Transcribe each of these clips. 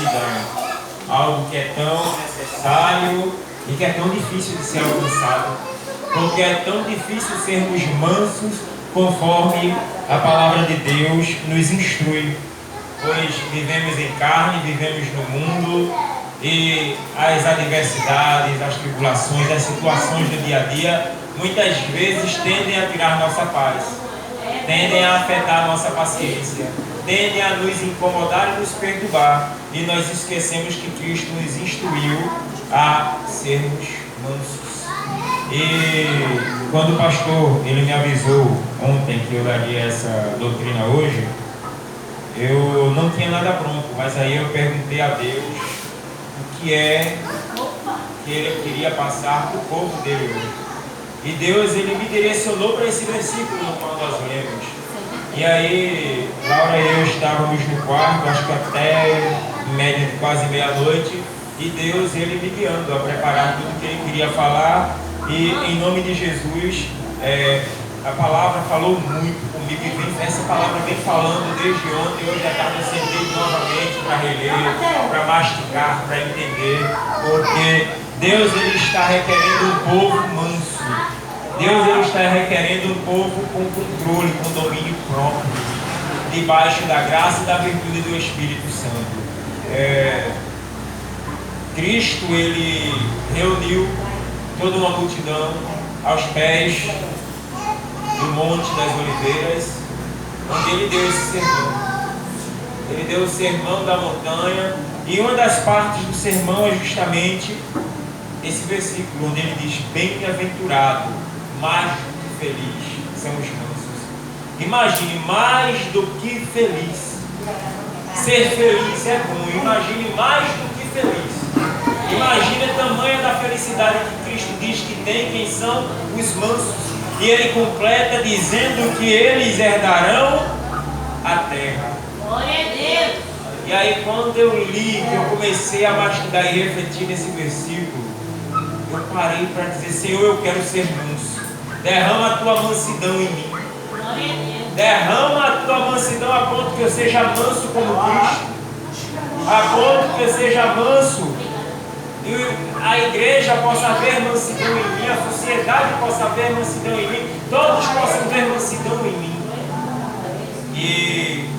mansidão. Algo que é tão necessário e que é tão difícil de ser alcançado. Porque é tão difícil sermos mansos conforme a palavra de Deus nos instrui. Pois vivemos em carne, vivemos no mundo e as adversidades, as tribulações, as situações do dia a dia muitas vezes tendem a tirar nossa paz, tendem a afetar nossa paciência, tendem a nos incomodar e nos perturbar, e nós esquecemos que Cristo nos instruiu a sermos mansos. E quando o pastor ele me avisou ontem que eu daria essa doutrina hoje, eu não tinha nada pronto, mas aí eu perguntei a Deus o que é que ele queria passar para o povo dele hoje. E Deus ele me direcionou para esse versículo no qual nós lemos. E aí, Laura e eu estávamos no quarto, acho que até em média de quase meia-noite, e Deus ele me guiando a preparar tudo que ele queria falar. E em nome de Jesus, a palavra falou muito comigo, e essa palavra vem falando desde ontem. Hoje à tarde eu sentei novamente para reler, para mastigar, para entender, porque Deus ele está requerendo um povo manso. Deus ele está requerendo um povo com controle, com domínio próprio, debaixo da graça e da virtude do Espírito Santo. Cristo ele reuniu toda uma multidão aos pés do Monte das Oliveiras, onde ele deu esse sermão. Ele deu o sermão da montanha, e uma das partes do sermão é justamente esse versículo, onde ele diz: bem-aventurado, mais do que feliz são os mansos. Imagine, mais do que feliz. Ser feliz é bom, imagine mais do que feliz. Imagine a tamanha da felicidade que Cristo diz que tem, quem são os mansos. E ele completa dizendo que eles herdarão a terra. Glória a Deus. E aí quando eu li, que eu comecei a mastigar e refletir nesse versículo, eu parei para dizer: Senhor, eu quero ser manso. Derrama a tua mansidão em mim. Glória a Deus. Derrama a tua mansidão a ponto que eu seja manso como Cristo. A ponto que eu seja manso e a igreja possa ver mansidão em mim, a sociedade possa ver mansidão em mim, todos possam ver mansidão em mim. E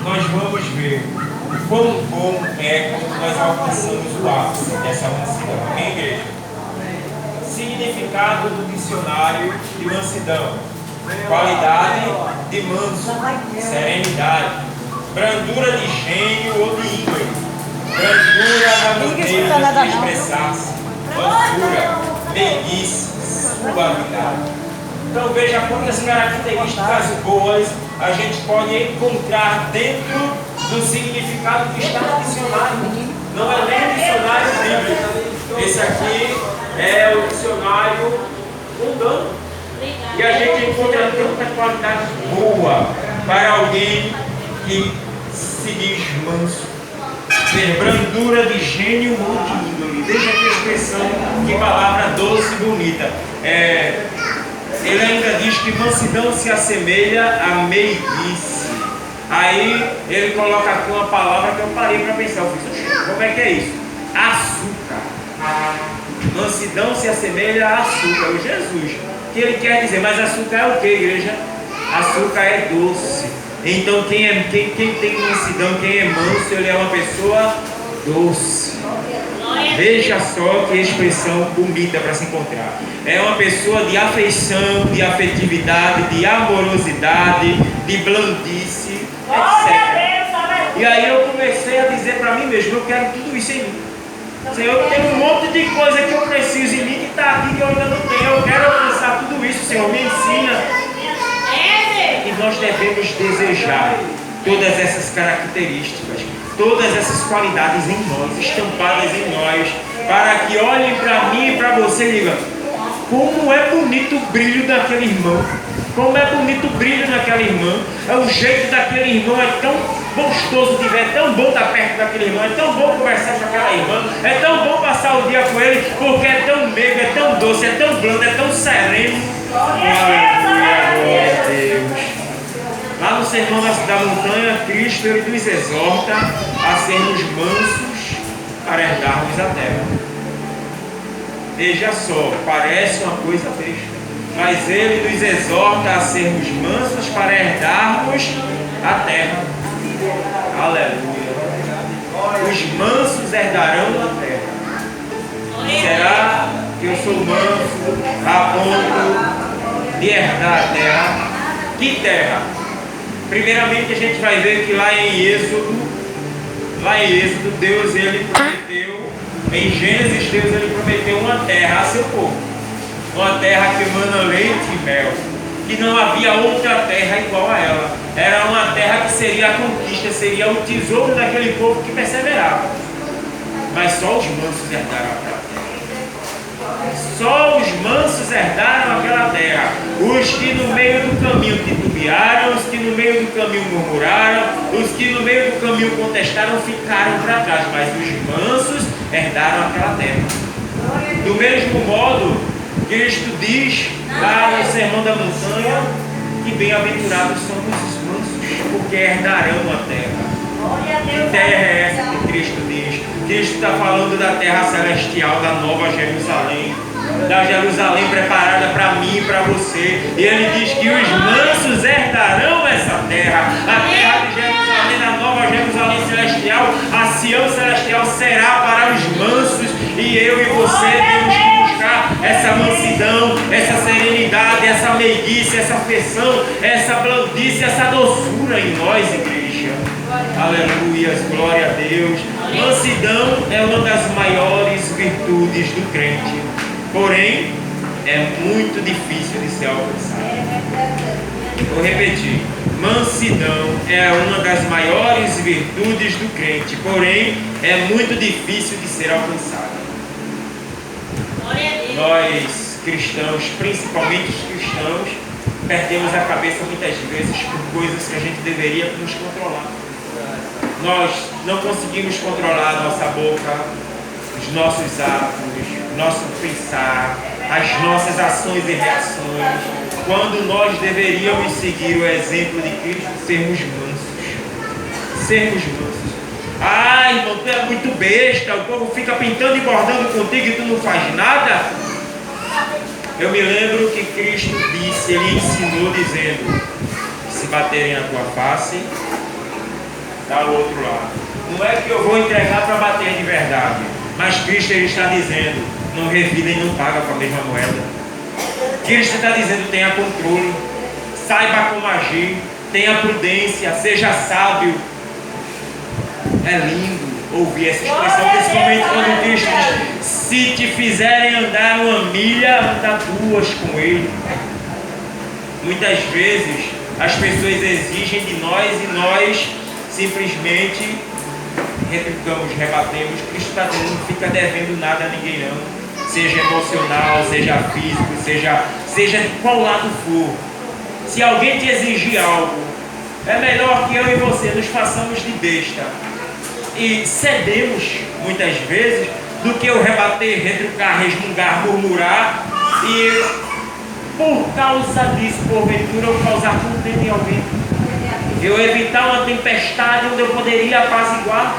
nós vamos ver o quão bom é quando nós alcançamos o ápice dessa mansidão. Amém, igreja? Significado do dicionário de mansidão: qualidade de manso, serenidade, brandura de gênio ou de índole, brandura na maneira de expressar-se, mansura, meiguice, suavidade. Então veja quantas características boas a gente pode encontrar dentro do significado que está no dicionário. Não é nem o dicionário bíblico. Esse aqui é o dicionário mundano. E a gente encontra tanta qualidade boa para alguém que se diz manso. Ter brandura de gênio ou de índole. Veja que expressão, que palavra doce e bonita. Ele ainda diz que mansidão se assemelha a meiguice. Aí ele coloca aqui uma palavra que eu parei para pensar. Eu fiz: como é que é isso? Açúcar. Mansidão se assemelha a açúcar. O Jesus, que ele quer dizer, mas açúcar é o que, igreja? Açúcar é doce. Então quem tem mansidão, quem é manso, ele é uma pessoa doce. Veja só que expressão bonita para se encontrar. É uma pessoa de afeição, de afetividade, de amorosidade, de blandice, etc. E aí eu comecei a dizer para mim mesmo: eu quero tudo isso em mim. Senhor, eu tenho um monte de coisa que eu preciso em mim que está aqui que eu ainda não tenho. Eu quero alcançar tudo isso, Senhor, me ensina. E nós devemos desejar todas essas características, todas essas qualidades em nós, estampadas em nós, para que olhem para mim e para você e digam: como é bonito o brilho daquele irmão, como é bonito o brilho daquela irmã, o jeito daquele irmão é tão gostoso de ver, é tão bom estar perto daquele irmão, é tão bom conversar com aquela irmã, é tão bom passar o dia com ele, porque é tão meigo, é tão doce, é tão blando, é tão sereno. Glória a Deus. Lá no Sermão da Montanha, Cristo ele nos exorta a sermos mansos para herdarmos a terra. Veja só, parece uma coisa besta, mas ele nos exorta a sermos mansos para herdarmos a terra. Aleluia. Os mansos herdarão a terra. Será que eu sou manso a ponto de herdar a terra? Que terra? Primeiramente a gente vai ver que lá em Êxodo, Deus ele prometeu, em Gênesis Deus ele prometeu uma terra a seu povo. Uma terra que emana leite e mel. E não havia outra terra igual a ela. Era uma terra que seria a conquista, seria o tesouro daquele povo que perseverava. Mas só os mansos herdaram aquela terra. Só os mansos herdaram aquela terra. Os que no meio do caminho titubearam, os que no meio do caminho murmuraram, os que no meio do caminho contestaram, ficaram para trás. Mas os mansos herdaram aquela terra. Do mesmo modo, Cristo diz lá no Sermão da Montanha que bem-aventurados são os mansos, porque herdarão a terra. Que terra é essa que Cristo diz? Cristo está falando da terra celestial, da nova Jerusalém, da Jerusalém preparada para mim e para você. E ele diz que os mansos herdarão essa terra. A terra de Jerusalém, da nova Jerusalém celestial, a Sião celestial será para os mansos. E eu e você temos que buscar essa mansidão, essa serenidade, essa meiguice, essa afeição, essa blandice, essa doçura em nós, igreja. Aleluia, glória a Deus. Mansidão é uma das maiores virtudes do crente, porém é muito difícil de ser alcançada. Vou repetir: mansidão é uma das maiores virtudes do crente, porém é muito difícil de ser alcançada. Nós cristãos, principalmente os cristãos, perdemos a cabeça muitas vezes por coisas que a gente deveria nos controlar. Nós não conseguimos controlar a nossa boca, os nossos atos, o nosso pensar, as nossas ações e reações, quando nós deveríamos seguir o exemplo de Cristo, sermos mansos. Sermos mansos. Ah, irmão, tu é muito besta, o povo fica pintando e bordando contigo e tu não faz nada. Eu me lembro que Cristo disse, ele ensinou dizendo: se baterem na tua face, dá o outro lado. Não é que eu vou entregar para bater de verdade, mas Cristo ele está dizendo: não revida e não paga com a mesma moeda. Cristo está dizendo: tenha controle, saiba como agir, tenha prudência, seja sábio. É lindo ouvir essa expressão, principalmente quando Cristo diz: se te fizerem andar uma milha, anda duas com Ele. Muitas vezes as pessoas exigem de nós e nós simplesmente replicamos, rebatemos. Cristo está dizendo: não fica devendo nada a ninguém não, seja emocional, seja físico, seja de qual lado for. Se alguém te exigir algo, é melhor que eu e você nos façamos de besta e cedemos muitas vezes, do que eu rebater, retrucar, resmungar, murmurar e por causa disso, porventura, eu causar contento em alguém, eu evitar uma tempestade onde eu poderia apaziguar.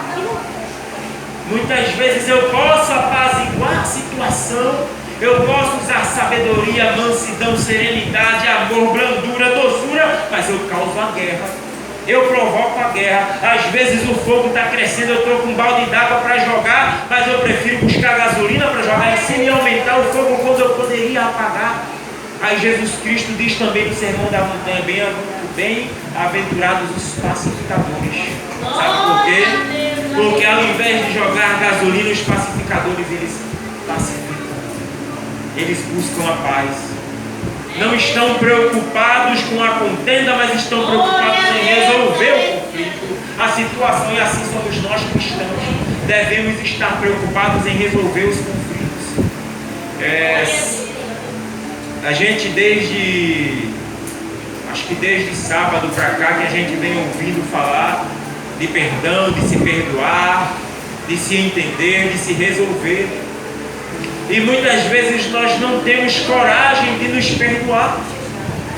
Muitas vezes eu posso apaziguar a situação, eu posso usar sabedoria, mansidão, serenidade, amor, brandura, doçura, mas eu causo a guerra. Eu provoco a guerra. Às vezes o fogo está crescendo, eu estou com um balde d'água para jogar, mas eu prefiro buscar gasolina para jogar em cima e aumentar o fogo quando eu poderia apagar. Aí Jesus Cristo diz também no Sermão da Montanha: bem-aventurados os pacificadores. Sabe por quê? Porque ao invés de jogar gasolina, os pacificadores, eles pacificam. Eles buscam a paz. Não estão preocupados com a contenda, mas estão preocupados em resolver o conflito, a situação. E assim somos nós cristãos. Devemos estar preocupados em resolver os conflitos. A gente acho que desde sábado para cá que a gente vem ouvindo falar de perdão, de se perdoar, de se entender, de se resolver. E muitas vezes nós não temos coragem de nos perdoar.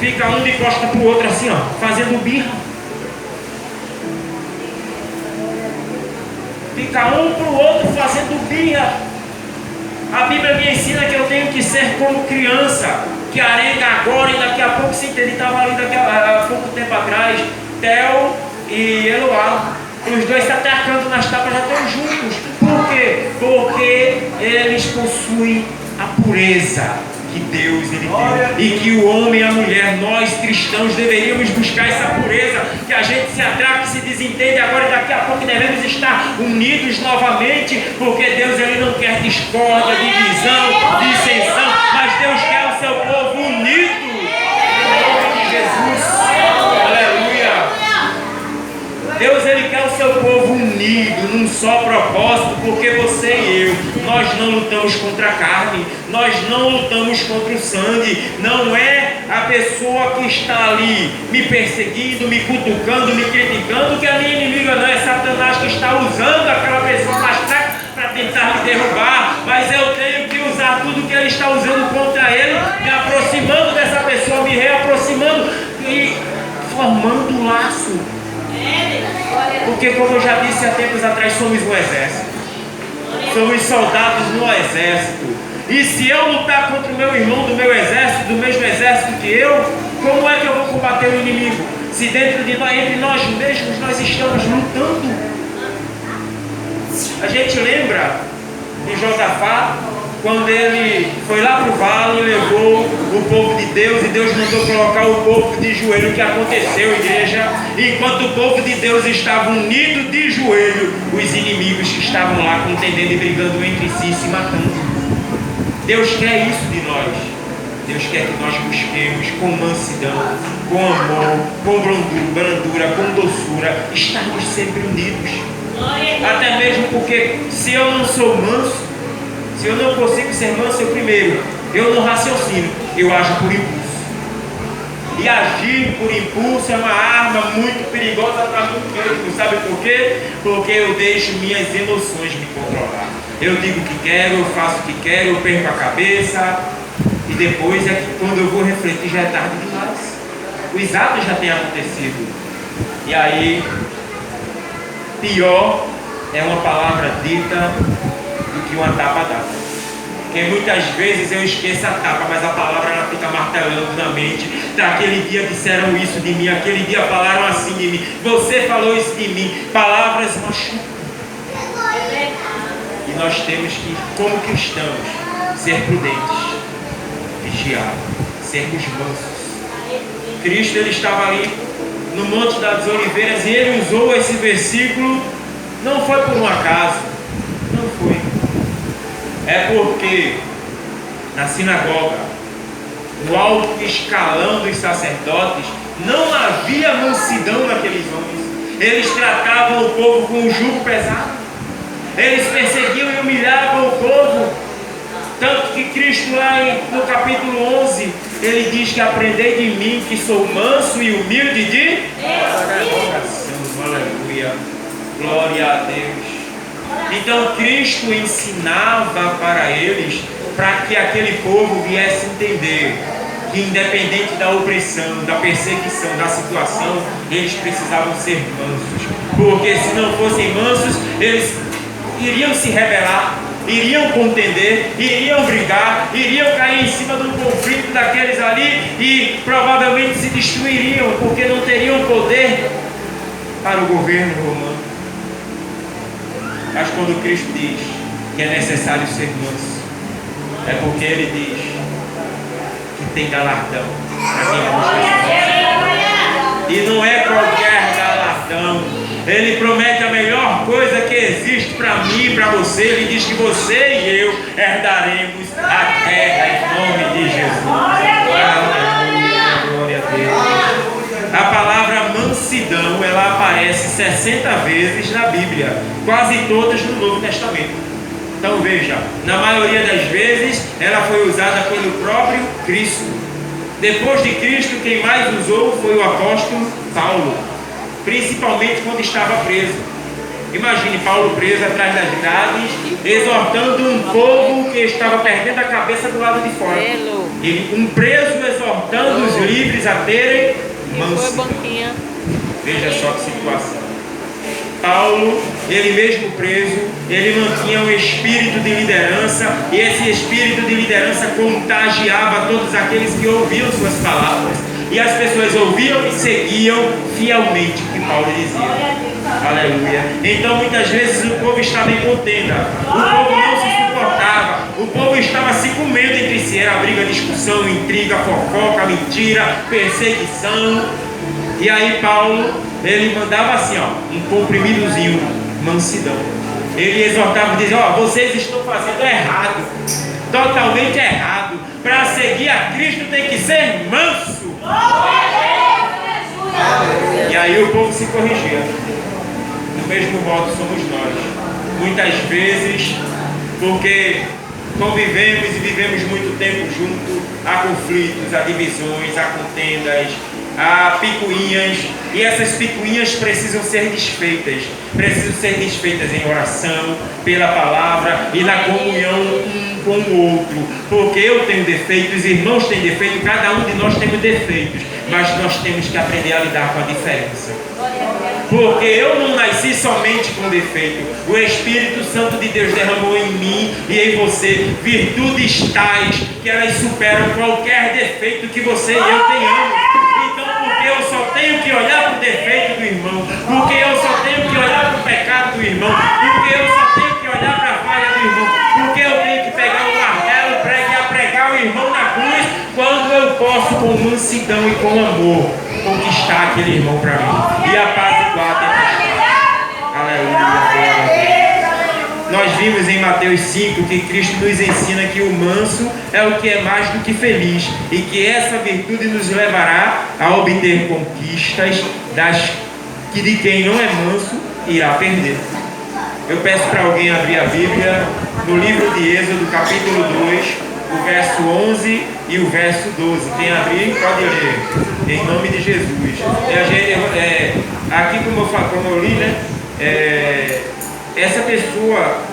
fica um de costa para o outro assim, ó, fazendo birra. Fica um para o outro fazendo birra. A Bíblia me ensina que eu tenho que ser como criança, que arenga agora e daqui a pouco se entende. Estava ali há pouco tempo atrás, Theo e Eloá. Os dois se atacando nas tapas, já estão juntos. Por quê? Porque eles possuem a pureza que Deus ele tem. E que o homem e a mulher, nós cristãos, deveríamos buscar essa pureza. Que a gente se atraca, se desentende agora e daqui a pouco devemos estar unidos novamente. Porque Deus ele não quer discórdia, divisão, dissensão. Mas Deus quer o seu povo unido. Em nome de Jesus. Aleluia. Deus ele quer o seu povo unido num só propósito, porque você e eu, nós não lutamos contra a carne, nós não lutamos contra o sangue. Não é a pessoa que está ali me perseguindo, me cutucando, me criticando que a minha inimiga, não é Satanás que está usando aquela pessoa mais fraca para tentar me derrubar, mas eu tenho que usar tudo que ele está usando contra ele, me aproximando dessa pessoa, me reaproximando e formando um laço. Porque, como eu já disse há tempos atrás, somos um exército. Somos soldados no exército. E se eu lutar contra o meu irmão do meu exército, do mesmo exército que eu, como é que eu vou combater o inimigo? Se dentro de nós, entre nós mesmos, nós estamos lutando. A gente lembra de Josafá, quando ele foi lá para o vale e levou o povo de Deus, e Deus mandou colocar o povo de joelho. O que aconteceu, igreja? Enquanto o povo de Deus estava unido de joelho, os inimigos que estavam lá contendendo e brigando entre si, se matando. Deus quer isso de nós. Deus quer que nós busquemos com mansidão, com amor, com brandura, com doçura, estarmos sempre unidos. Até mesmo porque se eu não sou manso, se eu não consigo ser manso, eu não raciocino, eu ajo por impulso. E agir por impulso é uma arma muito perigosa para mim mesmo. Sabe por quê? Porque eu deixo minhas emoções me controlar. Eu digo o que quero, eu faço o que quero, eu perco a cabeça. E depois é que quando eu vou refletir já é tarde demais. Os atos já têm acontecido. E aí, pior é uma palavra dita do que uma tapa dada. Porque muitas vezes eu esqueço a tapa, mas a palavra ela fica martelando na mente. Aquele dia disseram isso de mim, aquele dia falaram assim de mim, você falou isso de mim. Palavras machucam. E nós temos que, como cristãos, ser prudentes, vigiar, sermos mansos. Cristo ele estava ali no Monte das Oliveiras e ele usou esse versículo, não foi por um acaso, não foi. É porque na sinagoga, no alto escalão dos sacerdotes, não havia mansidão naqueles homens. Eles tratavam o povo com um jugo pesado. Eles perseguiam e humilhavam o povo. Tanto que Cristo lá no capítulo 11, ele diz que aprendei de mim que sou manso e humilde de coração. Aleluia. Glória a Deus. Então Cristo ensinava para eles, para que aquele povo viesse entender que independente da opressão, da perseguição, da situação, eles precisavam ser mansos. Porque se não fossem mansos, eles iriam se rebelar, iriam contender, iriam brigar, iriam cair em cima do conflito daqueles ali e provavelmente se destruiriam, porque não teriam poder para o governo romano. Mas quando Cristo diz que é necessário ser manso, é porque Ele diz que tem galardão para quem busca. E não é qualquer galardão. Ele promete a melhor coisa que existe para mim e para você. Ele diz que você e eu herdaremos a terra em nome de Jesus. Glória a Deus. A palavra mansidão, ela aparece 60 vezes na Bíblia, quase todas no Novo Testamento. Então veja, na maioria das vezes ela foi usada pelo próprio Cristo. Depois de Cristo, quem mais usou foi o apóstolo Paulo, principalmente quando estava preso. Imagine Paulo preso atrás das grades, exortando um povo que estava perdendo a cabeça do lado de fora. Um preso exortando os livres a terem mansidão. Veja só que situação. Paulo, ele mesmo preso, ele mantinha um espírito de liderança, e esse espírito de liderança contagiava todos aqueles que ouviam suas palavras, e as pessoas ouviam e seguiam fielmente o que Paulo dizia. Aleluia. Então muitas vezes o povo estava em contenda, o povo não se suportava, o povo estava se comendo entre si, era briga, discussão, intriga, fofoca, mentira, perseguição. E aí Paulo, ele mandava assim, um comprimidozinho, mansidão. Ele exortava, dizia, vocês estão fazendo errado, totalmente errado. Para seguir a Cristo tem que ser manso. E aí o povo se corrigia. No mesmo modo somos nós. Muitas vezes, porque convivemos e vivemos muito tempo juntos, há conflitos, há divisões, há contendas, há picuinhas, e essas picuinhas precisam ser desfeitas em oração, pela palavra e na comunhão um com o outro, porque eu tenho defeitos, os irmãos têm defeitos, cada um de nós tem defeitos, mas nós temos que aprender a lidar com a diferença, porque eu não nasci somente com defeito, o Espírito Santo de Deus derramou em mim e em você virtudes tais que elas superam qualquer defeito que você e eu tenhamos. Porque eu só tenho que olhar para o defeito do irmão, porque eu só tenho que olhar para o pecado do irmão, porque eu só tenho que olhar para a falha do irmão, porque eu tenho que pegar o martelo e pregar o irmão na cruz, quando eu posso, com mansidão e com amor, conquistar aquele irmão para mim. E a paz igual a tempestade. Aleluia. Nós vimos em Mateus 5 que Cristo nos ensina que o manso é o que é mais do que feliz, e que essa virtude nos levará a obter conquistas que de quem não é manso irá perder. Eu peço para alguém abrir a Bíblia no livro de Êxodo, capítulo 2, o verso 11 e o verso 12. Quem abrir, pode ler, em nome de Jesus. Aqui, como eu li, essa pessoa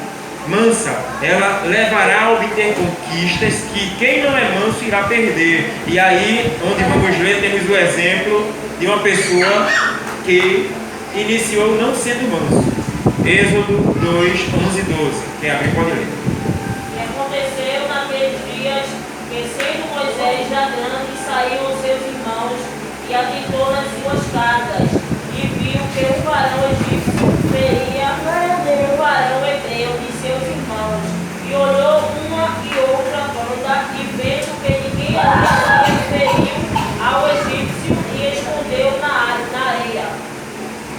mansa, ela levará a obter conquistas que quem não é manso irá perder. E aí, onde vamos ler, temos o exemplo de uma pessoa que iniciou não sendo manso. Êxodo 2, 11 e 12. Quem abrir pode ler. E aconteceu naqueles dias que, sendo Moisés já grande, saíram os seus irmãos e atentou nas suas casas, e viu que o varão egípcio feria o varão hebreu de seus irmãos, e olhou uma e outra banda, e vendo que ninguém havia feriu ao egípcio, e escondeu na areia.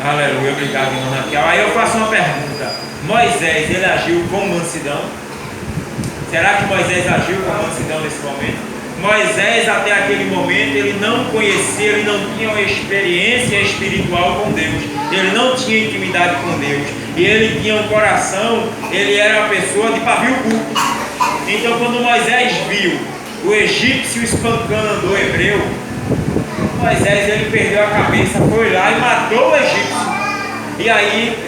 Aleluia, obrigado, irmã Raquel. Aí eu faço uma pergunta: Moisés, ele agiu com mansidão? Será que Moisés agiu com mansidão nesse momento? Moisés, até aquele momento, ele não conhecia, ele não tinha uma experiência espiritual com Deus, ele não tinha intimidade com Deus, e ele tinha um coração, ele era uma pessoa de pavio curto. Então, quando Moisés viu o egípcio espancando o hebreu, Moisés, ele perdeu a cabeça, foi lá e matou o egípcio. E aí,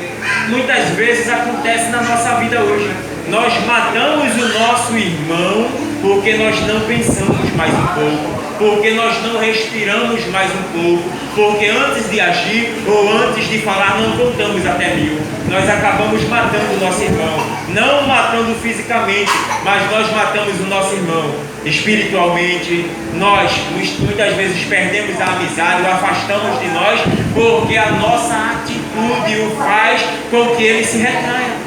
muitas vezes acontece na nossa vida hoje. Nós matamos o nosso irmão porque nós não pensamos mais um pouco, porque nós não respiramos mais um pouco, porque antes de agir ou antes de falar não contamos até 1000. Nós acabamos matando o nosso irmão, não matando fisicamente, mas nós matamos o nosso irmão espiritualmente. Nós muitas vezes perdemos a amizade, o afastamos de nós, porque a nossa atitude o faz com que ele se retraia.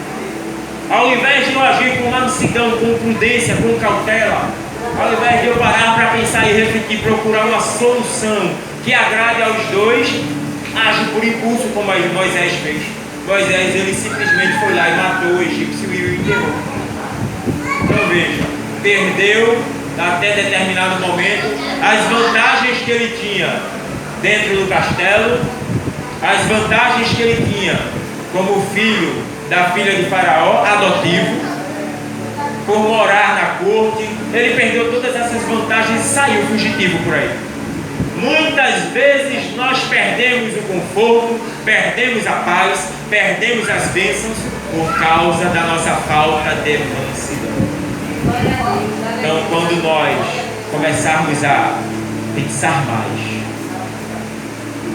Ao invés de eu agir com mansidão, com prudência, com cautela, ao invés de eu parar para pensar e refletir, procurar uma solução que agrade aos dois, ajo por impulso, como Moisés fez. Moisés, ele simplesmente foi lá e matou o egípcio e o enterrou. Então veja, perdeu até determinado momento as vantagens que ele tinha dentro do castelo, as vantagens que ele tinha como filho da filha de Faraó, adotivo, por morar na corte. Ele perdeu todas essas vantagens e saiu fugitivo por aí. Muitas vezes nós perdemos o conforto, perdemos a paz, perdemos as bênçãos por causa da nossa falta de mansidão. Então, quando nós começarmos a pensar mais,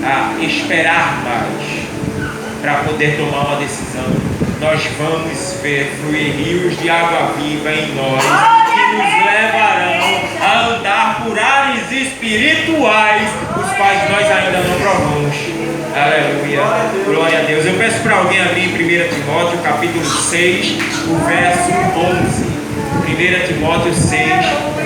a esperar mais, para poder tomar uma decisão, nós vamos ver fluir rios de água viva em nós, que nos levarão a andar por ares espirituais, os quais nós ainda não provamos. Aleluia, glória a Deus. Eu peço para alguém abrir em 1 Timóteo capítulo 6, o verso 11. 1 Timóteo 6,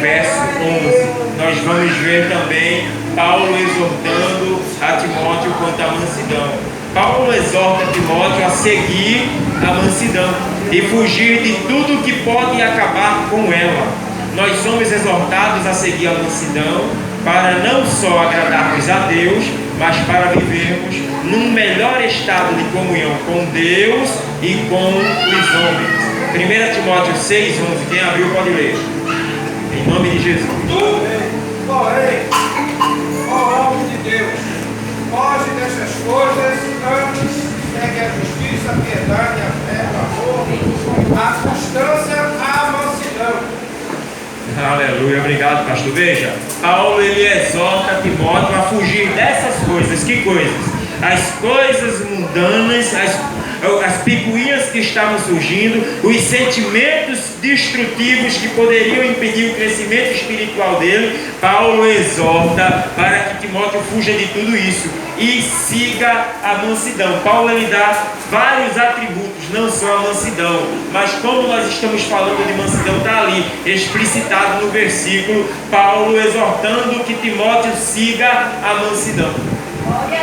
verso 11. Nós vamos ver também Paulo exortando a Timóteo quanto à mansidão. Paulo exorta Timóteo a seguir a mansidão e fugir de tudo que pode acabar com ela. Nós somos exortados a seguir a mansidão para não só agradarmos a Deus, mas para vivermos num melhor estado de comunhão com Deus e com os homens. 1 Timóteo 6, 11. Quem abriu pode ler. Em nome de Jesus. Porém, ó homem de Deus, foge dessas coisas, antes segue a justiça, a piedade, a fé, o amor, a constância, a mansidão. Aleluia, obrigado, pastor. Veja, Paulo ele exorta Timóteo a fugir dessas coisas. Que coisas? As coisas mundanas, as picuinhas que estavam surgindo, os sentimentos destrutivos que poderiam impedir o crescimento espiritual dele. Paulo exorta para que Timóteo fuja de tudo isso e siga a mansidão. Paulo ele dá vários atributos, não só a mansidão, mas como nós estamos falando de mansidão, está ali explicitado no versículo, Paulo exortando que Timóteo siga a mansidão.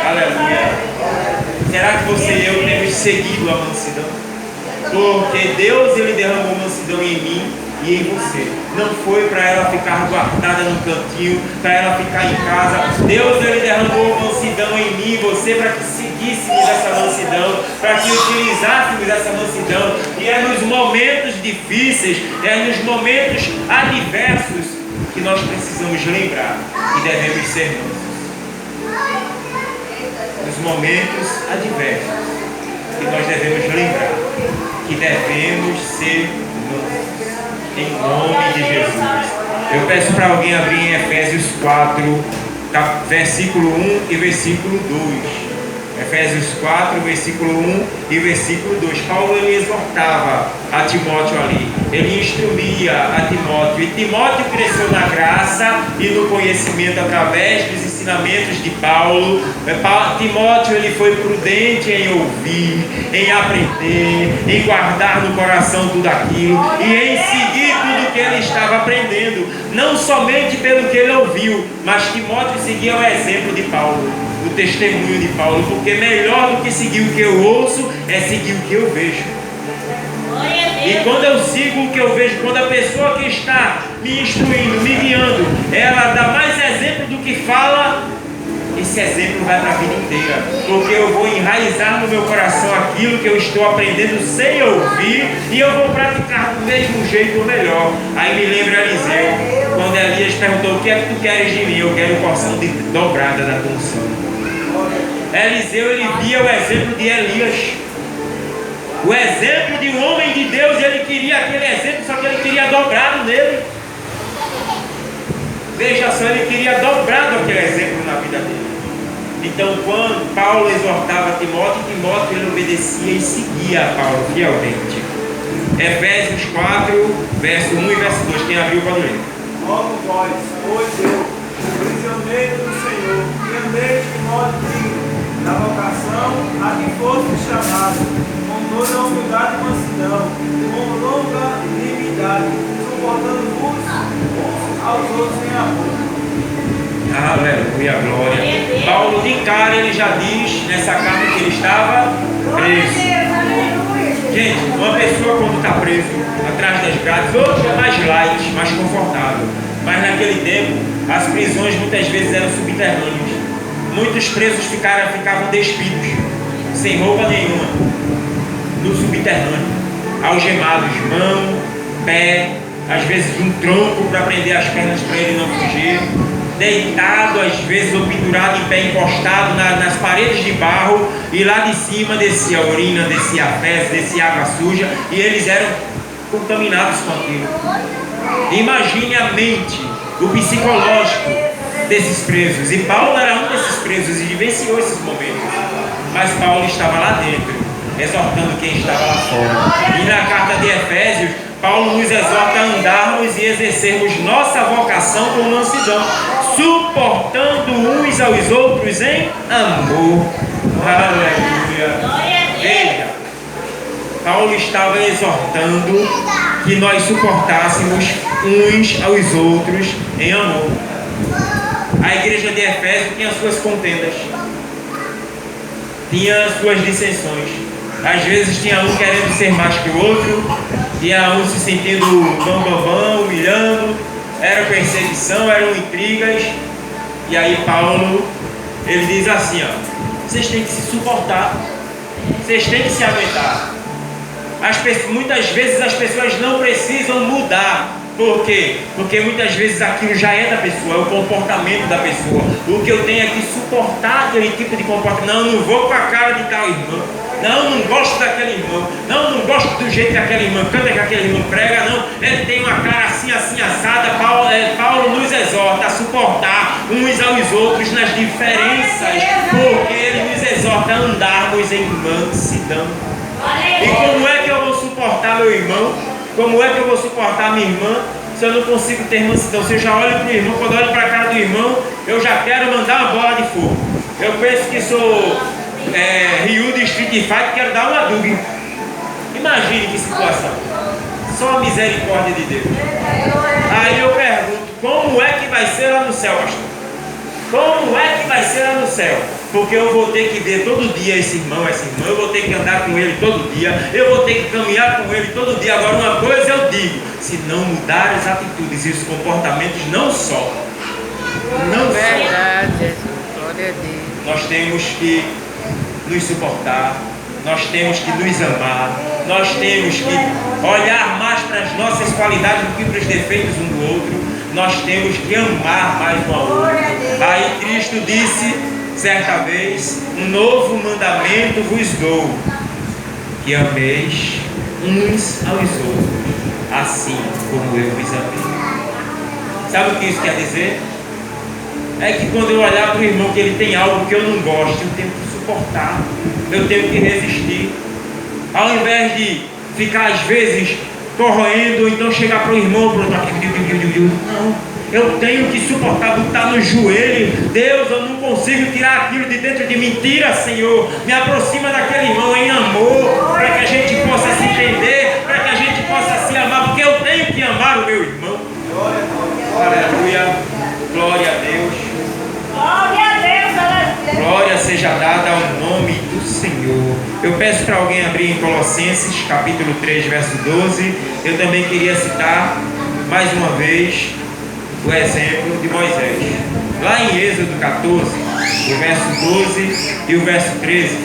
Aleluia. Será que você e eu temos seguido a mansidão? Porque Deus ele derramou mansidão em mim e em você. Não foi para ela ficar guardada num cantinho, para ela ficar em casa. Deus ele derramou mansidão em mim e você para que seguíssemos essa mansidão, para que utilizássemos essa mansidão. E é nos momentos difíceis, é nos momentos adversos que nós precisamos lembrar que devemos ser mansos. Nos momentos adversos que nós devemos lembrar que devemos ser mansos, em nome de Jesus. Eu peço para alguém abrir em Efésios 4, versículo 1 e versículo 2. Efésios 4, versículo 1 e versículo 2. Paulo ele exortava a Timóteo ali, ele instruía a Timóteo, e Timóteo cresceu na graça e no conhecimento através dos ensinamentos de Paulo. Timóteo ele foi prudente em ouvir, em aprender, em guardar no coração tudo aquilo e em seguir tudo que ele estava aprendendo, não somente pelo que ele ouviu, mas Timóteo seguia o exemplo de Paulo, o testemunho de Paulo, porque melhor do que seguir o que eu ouço é seguir o que eu vejo. E quando eu sigo o que eu vejo, quando a pessoa que está me instruindo, me guiando, ela dá mais exemplo do que fala, esse exemplo vai para a vida inteira, porque eu vou enraizar no meu coração aquilo que eu estou aprendendo sem ouvir, e eu vou praticar do mesmo jeito ou melhor. Aí me lembra Eliseu, quando Elias perguntou: o que é que tu queres de mim? Eu quero porção dobrada da tua unção. Eliseu ele via o exemplo de Elias, o exemplo de um homem de Deus, e ele queria aquele exemplo, só que ele queria dobrado nele. Veja só, ele queria dobrado aquele exemplo na vida dele. Então, quando Paulo exortava Timóteo, Timóteo ele obedecia e seguia a Paulo fielmente. Efésios 4, verso 1 e verso 2. Quem abriu pode ler. Rogo vós, pois eu, prisioneiro do Senhor, tendeis de modo digno da vocação a que foste chamado, com toda a humildade e mansidão, com longanimidade, suportando-vos uns aos outros em amor. Aleluia, glória. Paulo de cara ele já diz nessa carta que ele estava preso. Gente, uma pessoa quando está preso atrás das grades, hoje é mais light, mais confortável, mas naquele tempo as prisões muitas vezes eram subterrâneas. Muitos presos ficavam despidos, sem roupa nenhuma, no subterrâneo, algemados, mão, pé, às vezes um tronco para prender as pernas para ele não fugir. deitado às vezes ou pendurado em pé, encostado nas paredes de barro, e lá de cima descia urina, descia fezes, descia água suja, e eles eram contaminados com aquilo. Imagine a mente, o psicológico desses presos. E Paulo era um desses presos e vivenciou esses momentos. Mas Paulo estava lá dentro, exortando quem estava lá fora. E na carta de Efésios, Paulo nos exorta a andarmos e exercermos nossa vocação com mansidão, suportando uns aos outros em amor. Aleluia. Veja, Paulo estava exortando que nós suportássemos uns aos outros em amor. A igreja de Efésio tinha suas contendas, tinha suas dissensões. Às vezes tinha um querendo ser mais que o outro, tinha um se sentindo bambambam, humilhando, era perseguição, eram intrigas. E aí Paulo, ele diz assim, ó, vocês têm que se suportar, vocês têm que se aguentar. Muitas vezes as pessoas não precisam mudar. Por quê? Porque muitas vezes aquilo já é da pessoa, é o comportamento da pessoa. O que eu tenho é que suportar aquele tipo de comportamento. Não vou com a cara de tal irmão. Não gosto daquele irmão. Não gosto do jeito que aquele irmão canta, que aquele irmão prega. Não, ele tem uma cara assim, assim, assada. Paulo nos exorta a suportar uns aos outros nas diferenças, porque ele nos exorta a andarmos em mansidão. E como é que eu vou suportar meu irmão? Como é que eu vou suportar minha irmã se eu não consigo ter mansidão? Se eu já olho para o irmão, quando eu olho para a cara do irmão, eu já quero mandar uma bola de fogo. Eu penso que sou Ryu de Street Fighter e quero dar uma Hadouken. Imagine que situação. Só a misericórdia de Deus. Aí eu pergunto, como é que vai ser lá no céu, pastor? Como é que vai ser lá no céu? Porque eu vou ter que ver todo dia esse irmão, essa irmã, eu vou ter que andar com ele todo dia, eu vou ter que caminhar com ele todo dia. Agora uma coisa eu digo, se não mudar as atitudes e os comportamentos, não só. Verdade, Jesus, glória a Deus. Nós temos que nos suportar, nós temos que nos amar, nós temos que olhar mais para as nossas qualidades do que para os defeitos um do outro, nós temos que amar mais um ao outro. Aí Cristo disse certa vez, um novo mandamento vos dou, que ameis uns aos outros, assim como eu vos amei. Sabe o que isso quer dizer? É que quando eu olhar para o irmão que ele tem algo que eu não gosto, eu tenho que suportar, eu tenho que resistir. Ao invés de ficar às vezes corroendo, ou então chegar para o irmão, não. Eu tenho que suportar, botar no joelho. Deus, eu não consigo tirar aquilo de dentro de mim. Tira, Senhor. Me aproxima daquele irmão em amor, para que a gente possa se entender, para que a gente possa se amar, porque eu tenho que amar o meu irmão. Aleluia. Glória a Deus. Glória a Deus, aleluia. Glória seja dada ao nome do Senhor. Eu peço para alguém abrir em Colossenses, capítulo 3, verso 12. Eu também queria citar, mais uma vez, o exemplo de Moisés. Lá em Êxodo 14, o verso 12 e o verso 13,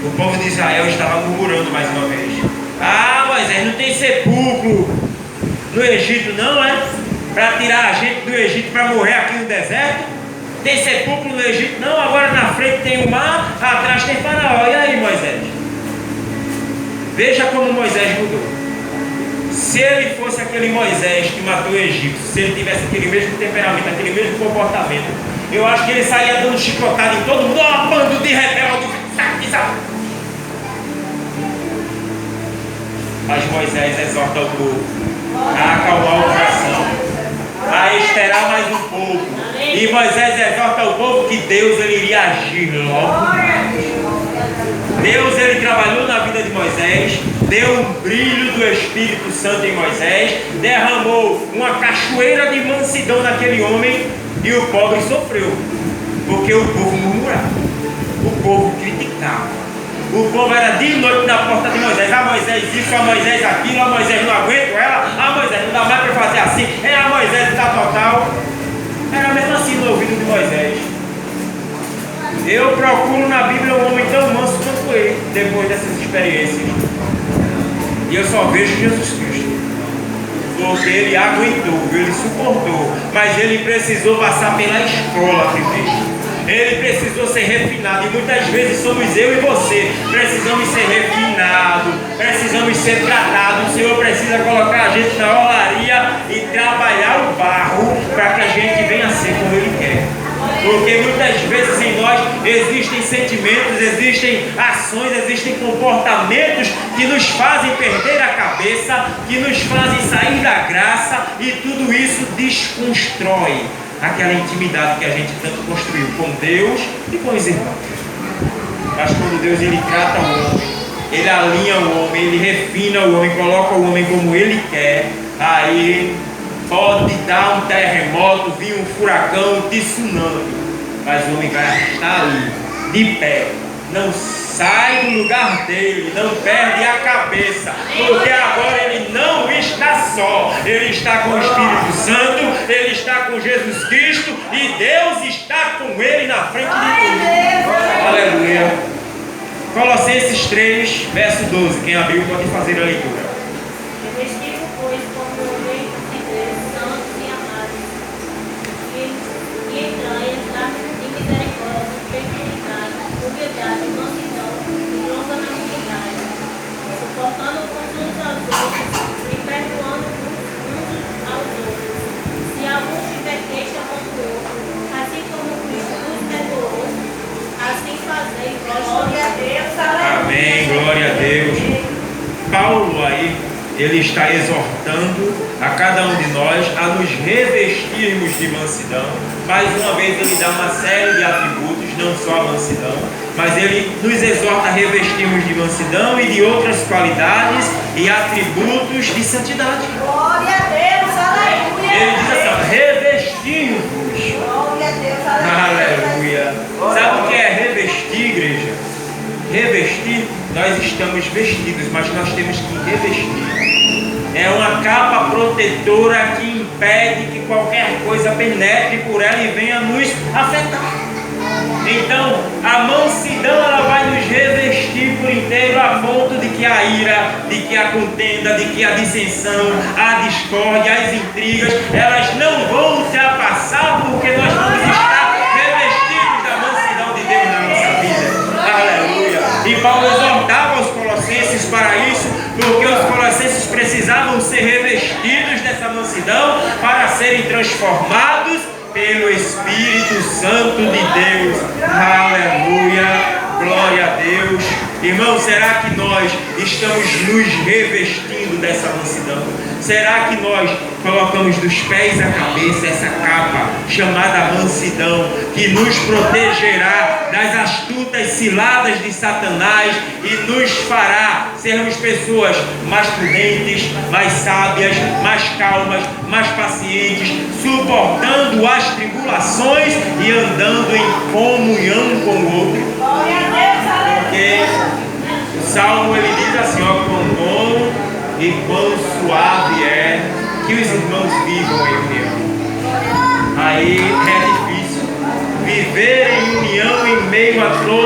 o povo de Israel estava murmurando mais uma vez. Ah, Moisés, não tem sepulcro no Egito não, é? Para tirar a gente do Egito para morrer aqui no deserto? Tem sepulcro no Egito não? Agora na frente tem o mar, atrás tem Faraó. E aí, Moisés? Veja como Moisés mudou. Se ele fosse aquele Moisés que matou o Egito, se ele tivesse aquele mesmo temperamento, aquele mesmo comportamento, eu acho que ele saía dando chicotada em todo mundo. Ó, bando de rebelde, mas Moisés exorta o povo a acalmar o coração, a esperar mais um pouco. E Moisés exorta o povo que Deus ele iria agir logo. Deus ele trabalhou na vida de Moisés, deu um brilho do Espírito Santo em Moisés, derramou uma cachoeira de mansidão naquele homem, e o pobre sofreu, porque o povo murmurava, o povo criticava, o povo era de noite na porta de Moisés. Ah, Moisés isso, a Moisés aquilo, a Moisés não aguento ela, a Moisés não dá mais para fazer assim, a Moisés está total. Era mesmo assim no ouvido de Moisés. Eu procuro na Bíblia um homem tão manso quanto ele, depois dessas experiências. E eu só vejo Jesus Cristo. porque ele aguentou, ele suportou, mas ele precisou passar pela escola primeiro. Ele precisou ser refinado, e muitas vezes somos eu e você, precisamos ser refinados, precisamos ser tratados. O Senhor precisa colocar a gente na olaria e trabalhar o barro para que a gente venha a ser como Ele quer. Porque muitas vezes em nós existem sentimentos, existem ações, existem comportamentos que nos fazem perder a cabeça, que nos fazem sair da graça, e tudo isso desconstrói aquela intimidade que a gente tanto construiu com Deus e com os irmãos. Mas quando Deus ele trata o homem, ele alinha o homem, ele refina o homem, coloca o homem como ele quer, aí pode dar um terremoto, vir um furacão, um tsunami, mas o homem vai estar ali, de pé, não sai do lugar dele, não perde a cabeça, porque agora ele não está só, ele está com o Espírito Santo, ele está com Jesus Cristo, e Deus está com ele na frente de tudo. Aleluia. Colossenses 3, verso 12. Quem abriu pode fazer a leitura. Revestido, pois, como homem de Deus, santos e amados, e entranhas da misericórdia, benignidade, humildade, mansidão e longanimidade, suportando uns aos outros e perdoando uns aos outros. Se algum tiver queixa contra o outro, assim como Cristo nos perdoou, assim fazei vós. Glória a Deus. Amém, glória a Deus. Paulo aí, ele está exortando a cada um de nós a nos revestirmos de mansidão. Mais uma vez ele dá uma série de atributos, não só a mansidão, mas ele nos exorta a revestirmos de mansidão e de outras qualidades e atributos de santidade. Glória a Deus, aleluia. Ele diz assim, revestir-vos. Glória a Deus, Aleluia. Sabe o que é revestir, igreja? Revestir, nós estamos vestidos, mas nós temos que revestir. É uma capa protetora que impede que qualquer coisa penetre por ela e venha nos afetar. Então, a mansidão ela vai nos revestir por inteiro, a ponto de que a ira, de que a contenda, de que a dissensão, a discórdia, as intrigas, elas não vão ultrapassar, porque nós vamos estar revestidos da mansidão de Deus na nossa vida. Aleluia. E Paulo exortava os colossenses para isso, porque os colossenses precisavam ser revestidos dessa mansidão para serem transformados pelo Espírito Santo de Deus. Aleluia, glória a Deus. Irmão, será que nós estamos nos revestindo dessa mansidão? Será que nós colocamos dos pés à cabeça essa capa chamada mansidão, que nos protegerá das astutas ciladas de Satanás e nos fará sermos pessoas mais prudentes, mais sábias, mais calmas, mais pacientes, suportando as tribulações e andando em comunhão com o outro? Porque o Salmo ele diz assim, ó, quão bom e quão suave é que os irmãos vivam em união. Aí é difícil viver em união em meio a todos